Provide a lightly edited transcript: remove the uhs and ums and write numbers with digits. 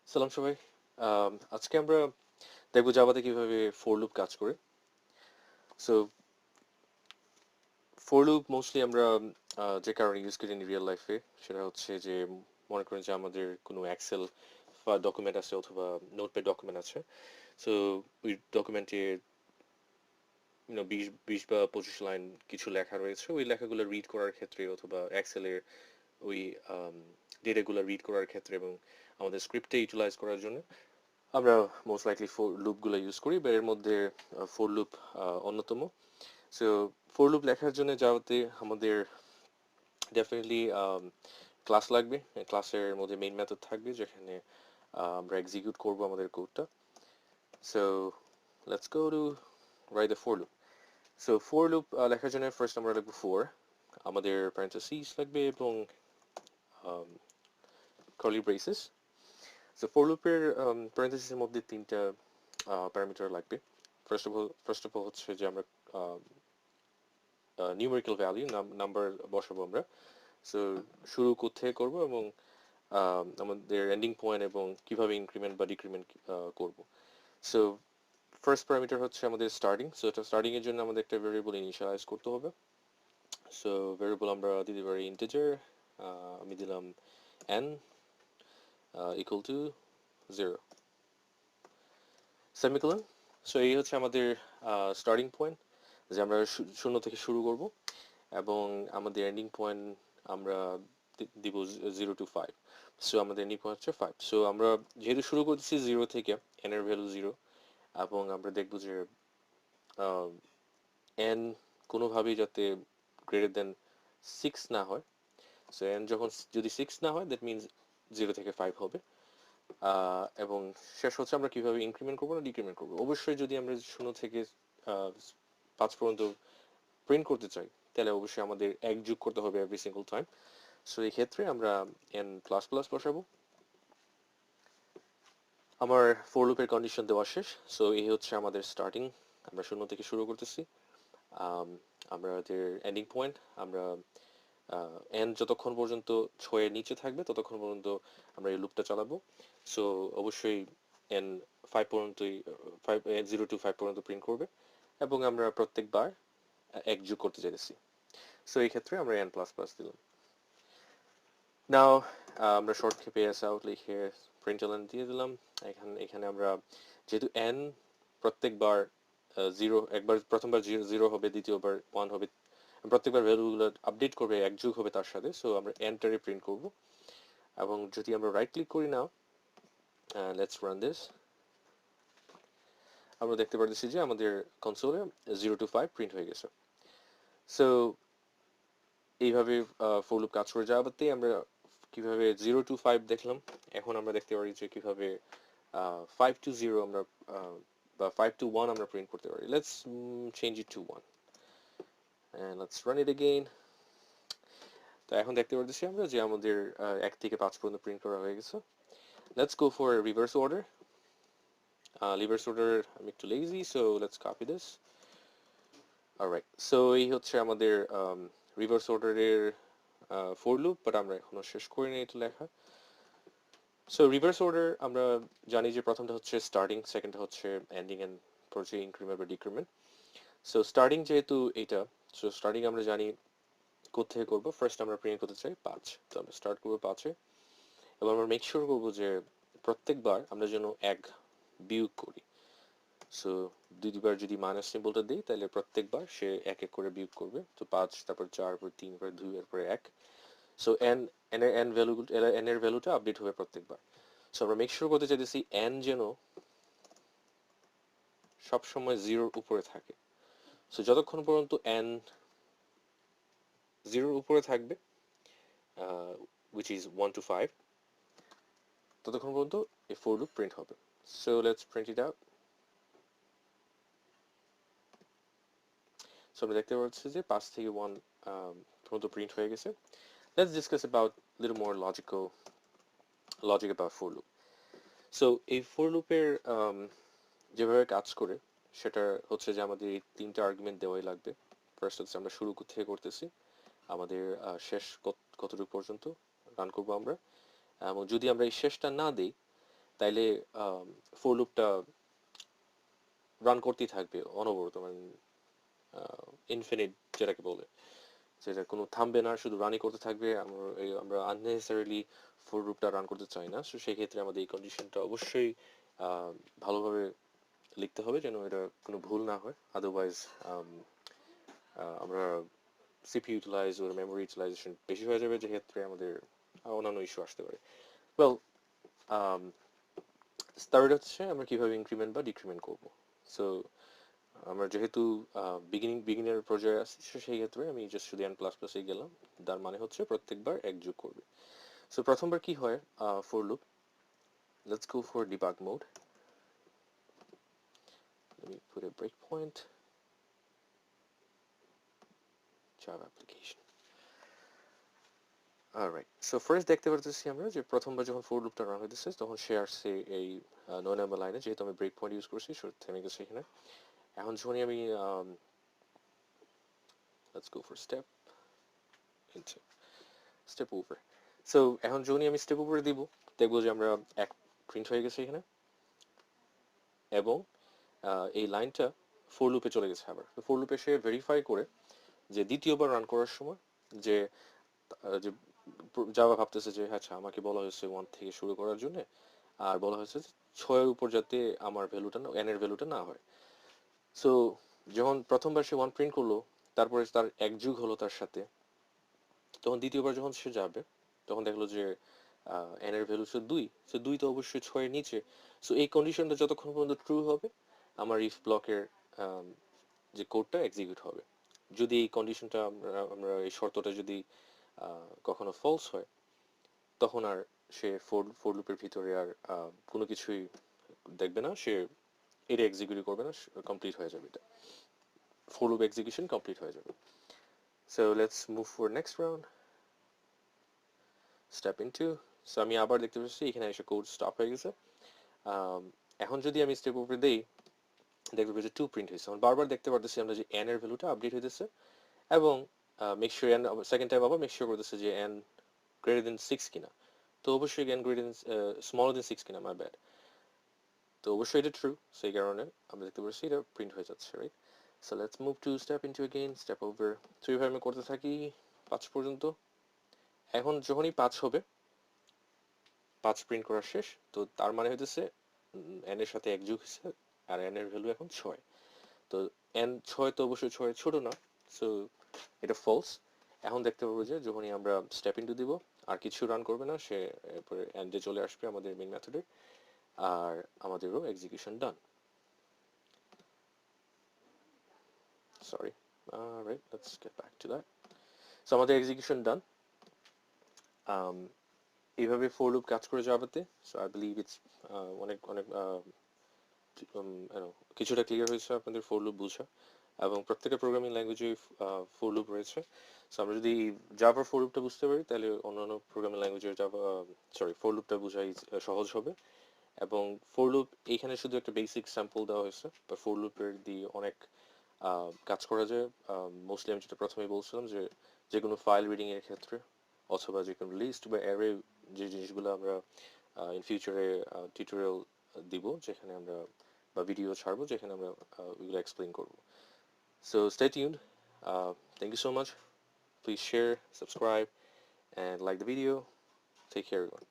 সালাম সবাই। আজকে আমরা দেখবো জাভাতে কিভাবে ফর লুপ কাজ করে। সো ফর লুপ মোস্টলি আমরা যে কারণে ইউজ করি ইন রিয়েল লাইফে সেটা হচ্ছে যে মনে করেন যে আমাদের কোনো এক্সেল ডকুমেন্ট আছে অথবা নোটপ্যাড ডকুমেন্ট আছে। সো ওই ডকুমেন্টে 20 বা 25 লাইন কিছু লেখা রয়েছে, ওই লেখাগুলো রিড করার ক্ষেত্রে অথবা এক্সেলের ওই ডেটাগুলো রিড করার ক্ষেত্রে এবং আমাদের স্ক্রিপ্টে ইউটিলাইজ করার জন্য আমরা মোস্ট লাইকলি ফর লুপগুলো ইউজ করি, বা এর মধ্যে ফর লুপ অন্যতম। সো ফর লুপ লেখার জন্য যাওয়াতে আমাদের ডেফিনেটলি ক্লাস লাগবে। ক্লাসের মধ্যে মেইন মেথড থাকবে যেখানে আমরা এক্সিকিউট করব আমাদের কোডটা। So let's go to write the for loop. So for loop লেখার জন্য ফার্স্ট আমরা লিখবো ফর, আমাদের প্যারেন্থেসিস লাগবে এবং কার্লি ব্রেসেস। সো ফর লুপের প্যারেন্থেসিসের মধ্যে তিনটা প্যারামিটার লাগবে। ফার্স্ট অফ অল হচ্ছে যে আমরা নিউমেরিক্যাল ভ্যালু নাম্বার বসাবো আমরা। সো শুরু কোথেকে করব এবং আমাদের এন্ডিং পয়েন্ট এবং কিভাবে ইনক্রিমেন্ট বা ডিক্রিমেন্ট করব। সো ফার্স্ট প্যারামিটার হচ্ছে আমাদের স্টার্টিং। সো এটা স্টার্টিং এর জন্য আমাদের একটা ভেরিয়েবল ইনিশিয়ালাইজ করতে হবে। সো ভেরিয়েবল আমরা দিতে পারি ইন্টিজার, আমি দিলাম n equal to 0 semicolon. So এই হচ্ছে আমাদের স্টার্টিং পয়েন্ট, যে আমরা শূন্য থেকে শুরু করব এবং আমাদের এন্ডিং পয়েন্ট আমরা দিব 0 to 5। সো আমাদের এন্ডিং পয়েন্ট হচ্ছে 5। সো আমরা যেহেতু শুরু করতেছি 0 থেকে, n এর ভ্যালু 0, এবং আমরা দেখব যে n কোনোভাবেই যাতে গ্রেটার দেন 6 না হয়। সো n যখন যদি 6 না হয় দ্যাট মিনস 0 থেকে 5 হবে। এবং শেষ হচ্ছে আমরা কিভাবে ইনক্রিমেন্ট করবো না ডিক্রিমেন্ট করবো। অবশ্যই যদি আমরা 0 থেকে 5 পর্যন্ত প্রিন্ট করতে চাই তাহলে অবশ্যই আমাদের এক যোগ করতে হবে এভরি সিঙ্গল টাইম। সো এই ক্ষেত্রে আমরা n প্লাস প্লাস বসাবো। আমার ফর লুপের কন্ডিশন দেওয়া শেষ। সো এই হচ্ছে আমাদের স্টার্টিং, আমরা 0 থেকে শুরু করতেছি। আমাদের এন্ডিং পয়েন্ট আমরা n যতক্ষণ পর্যন্ত 6-এর নিচে থাকবে ততক্ষণ পর্যন্ত আমরা এই লুপটা চালাবো। সো অবশ্যই n 5 পর্যন্তই, 0 to 5 পর্যন্ত প্রিন্ট করবে এবং আমরা প্রত্যেকবার এক যোগ করতে চাইতেছি। সো এই ক্ষেত্রে আমরা n প্লাস প্লাস দিলাম। নাও আমরা সংক্ষেপে s আউট লিখে প্রিন্টলন দিয়ে দিলাম। এখানে আমরা যেহেতু n প্রত্যেকবার জিরো, একবার প্রথমবার জিরো জিরো হবে, দ্বিতীয়বার 1 হবে, প্রত্যেকবার ভ্যালুগুলো আপডেট করবে, এক যুগ হবে তার সাথে। সো আমরা এন্টারে প্রিন্ট করব এবং যদি আমরা রাইট ক্লিক করি নাও, লেটস রান দিস, আমরা দেখতে পাচ্ছি যে আমাদের কনসোলে 0 to 5 প্রিন্ট হয়ে গেছে। সো এইভাবে ফর লুপ কাজ করে যাওয়াতে আমরা কিভাবে 0 to 5 দেখলাম, এখন আমরা দেখতে পারি যে কিভাবে 5 to 0 আমরা বা 5 to 1 আমরা প্রিন্ট করতে পারি। Let's change it to 1 and let's run it again. তো এখন দেখতে পাচ্ছি আমরা যে আমাদের 1 থেকে 5 পর্যন্ত প্রিন্ট করা হয়ে গেছে। Let's go for reverse order. Reverse order আমি একটু lazy, so let's copy this. Alright, so এই হচ্ছে আমাদের রিভার্স অর্ডারের ফর লুপ, বাট আমরা এখনো শেষ করিনি এটা লেখা। সো রিভার্স অর্ডার আমরা জানি যে প্রথমটা হচ্ছে স্টার্টিং, সেকেন্ডটা হচ্ছে এন্ডিং, এন্ড পরে ইনক্রিমেন্ট বা ডিক্রিমেন্ট। সো স্টার্টিং যেহেতু এইটা, সো স্টার্টিং আমরা জানি কোথেকে করবো। ফার্স্ট আমরা প্রিন্ট করতে চাই 5, তো আমরা স্টার্ট করবো 5-এ এবং আমরা মেক শিওর করবো যে প্রত্যেকবার আমরা যেন এক বিয়োগ করি। সো দুইবার যদি মাইনাস সিম্বলটা দিই তাহলে প্রত্যেকবার সে এক এক করে বিয়োগ করবে। তো 5, তারপর 4, তারপর 3, তারপর 2, এরপরে 1। সো এন এর ভ্যালুটা আপডেট হবে প্রত্যেকবার। সো আমরা মেক শিওর করতে চাইতেছি এন যেন সবসময় 0-র উপরে থাকে। সো যতক্ষণ পর্যন্ত এন 0-র উপরে থাকবে, which is 1 to 5, ততক্ষণ পর্যন্ত এই ফর লুপ প্রিন্ট হবে। So let's print it out. So আমরা দেখতে পাচ্ছি যে 5 থেকে 1 পর্যন্ত প্রিন্ট হয়ে গেছে। Let's discuss about little more logic about for loop. So এই ফর লুপের যেভাবে কাজ করে সেটা হচ্ছে যে আমাদের এই 3টা আর্গুমেন্ট দেওয়াই লাগবে। ফার্স্ট হচ্ছে আমরা শুরু থেকে করতেছি, আমাদের শেষ কতটুকু পর্যন্ত রান করবো আমরা, এবং যদি আমরা এই শেষটা না দিই তাইলে ফোর লুপটা রান করতেই থাকবে অনবরত, মানে ইনফিনিট যেটাকে বলে, যেটা কোনো থামবে না, শুধু রানই করতে থাকবে। আমরা আননেসেসারিলি ফর লুপটা রান করতে চাই না। সো সেই ক্ষেত্রে আমাদের এই কন্ডিশনটা অবশ্যই ভালোভাবে লিখতে হবে যেন এটা কোনো ভুল না হয়। আদারওয়াইজ আমরা সিপি ইউটিলাইজ ওর মেমোরি ইউটিলাইজেশন বেশি হয়ে যাবে, যে ক্ষেত্রে আমাদের অন্যান্য ইস্যু আসতে পারে। ওয়েল, থার্ড হচ্ছে আমরা কিভাবে ইনক্রিমেন্ট বা ডিক্রিমেন্ট করবো। সো আমরা যেহেতু বিগিনার পর্যায়ে আছি, সেই ক্ষেত্রে আমি জাস্ট শুধু n প্লাস প্লাসে গেলাম। তার মানে হচ্ছে প্রত্যেকবার এক যোগ করবে। সো প্রথমবার কি হয় for loop, let's go for debug mode, let me put a breakpoint, java application. Alright, so first দেখতে পারতেছি আমরা যে প্রথমবার যখন ফর লুপটা রান হইতেছে তখন সে আসছে এই 9 নম্বর লাইনে, যেহেতু আমি ব্রেক পয়েন্ট ইউজ করছি সো থেমে গেছে এখানে। এখন যখনই আমি let's go for step into step over. So এখন যখনই আমি স্টেপ ওভার দিব, দেখবো যে আমরা এক প্রিন্ট হয়ে গেছে এখানে, এবং এই লাইনটা ফোর লুপে চলে গেছে। আবার ফোর লুপে সে ভেরিফাই করে যে দ্বিতীয়বার রান করার সময় যে যে জাভা ভাবতেছে যে আচ্ছা আমাকে বলা হয়েছে 1 থেকে শুরু করার জন্য, আর বলা হয়েছে যে 6 উপর যাতে আমার ভ্যালুটা না, n এর ভ্যালুটা না হয়। সো যখন প্রথমবার সে 1 প্রিন্ট করলো, তারপরে তার এক যুগ হলো তার সাথে, তখন দ্বিতীয়বার যখন সে যাবে তখন দেখলো যে n এর ভ্যালু হচ্ছে 2, সো 2 তো অবশ্যই 6 এর নিচে। সো এই কন্ডিশনটা যতক্ষণ পর্যন্ত ট্রু হবে আমার ইফ ব্লকের যে কোডটা এক্সিকিউট হবে। যদি এই কন্ডিশনটা আমরা এই শর্তটা যদি কখনো ফলস হয়, তখন আর সে ফোর লুপের ভিতরে আর কোনো কিছুই দেখবে না, সে এটা এক্সিকিউট করবে না, কমপ্লিট হয়ে যাবে, এটা ফোর লুপ এক্সিকিউশন কমপ্লিট হয়ে যাবে। So let's move for next round, step into. So আমি আবার দেখতে পাচ্ছি এখানে এসে কোড স্টপ হয়ে গেছে। এখন যদি আমি স্টেপ উপরে দেই, দেখতে পাচ্ছি 2 প্রিন্ট হয়েছে। বারবার দেখতে পারতেছি আমরা যে n এর ভ্যালুটা আপডেট হইতেছে, এবং make sure n second time আবার মেক শিওর করতেছে যে n গ্রেটার দেন 6 কিনা। তো অবশ্যই n গ্রেটার দেন স্মলার দেন 6 কিনা, মাই ব্যাড। তো অবশ্যই এটা ট্রু, সেই কারণে আমরা দেখতে পাচ্ছি এটা প্রিন্ট হয়ে যাচ্ছে, right? So let's move to step into again step over. তো এইভাবে আমি করতে থাকি 5 পর্যন্ত। এখন যখনই 5 হবে, 5 প্রিন্ট করা শেষ, তো তার মানে হইতেছে n এর সাথে এক যোগ হয়েছে, আর n এর ভ্যালু এখন 6। তো n 6 তো অবশ্যই 6 ছোট না, সো এটা ফলস। এখন দেখতে পাবো যে যখনই আমরা স্টেপ ইনটু দিব, আর কিছু রান করবে না, সে এরপরে এন্ডে চলে আসবে আমাদের মেইন মেথডে, আর আমাদেরও execution done. Sorry, right, let's get back to that. So আমাদের এক্সিকিউশন ডান। এইভাবে ফর লুপ কাজ করে যাওয়াতে, সো আই বিলিভ ইটস অনেক অনেক কিছুটা ক্লিয়ার হয়েছে আপনাদের ফর লুপ বোঝা, এবং প্রত্যেকটা প্রোগ্রামিং ল্যাঙ্গুয়েজে ফর লুপ রয়েছে। সো আমরা যদি জাভার ফর লুপটা বুঝতে পারি, তাহলে অন্যান্য প্রোগ্রামিং ল্যাঙ্গুয়েজের ফর লুপটা বোঝাই সহজ হবে। এবং ফর লুপ এইখানে শুধু একটা বেসিক স্যাম্পল দেওয়া হয়েছে, বা ফর লুপের দিয়ে অনেক কাজ করা যায়। মোস্টলি আমি যেটা প্রথমেই বলছিলাম যে যে কোনো ফাইল রিডিং এর ক্ষেত্রে, অথবা যে কোনো লিস্ট বা অ্যারে, যে জিনিসগুলো আমরা ইন ফিউচারে টিউটোরিয়াল দিব, যেখানে আমরা বা ভিডিও ছাড়বো যেখানে আমরা ওইগুলো এক্সপ্লেন করবো। So stay tuned, thank you so much, please share, subscribe, and like the video. Take care everyone.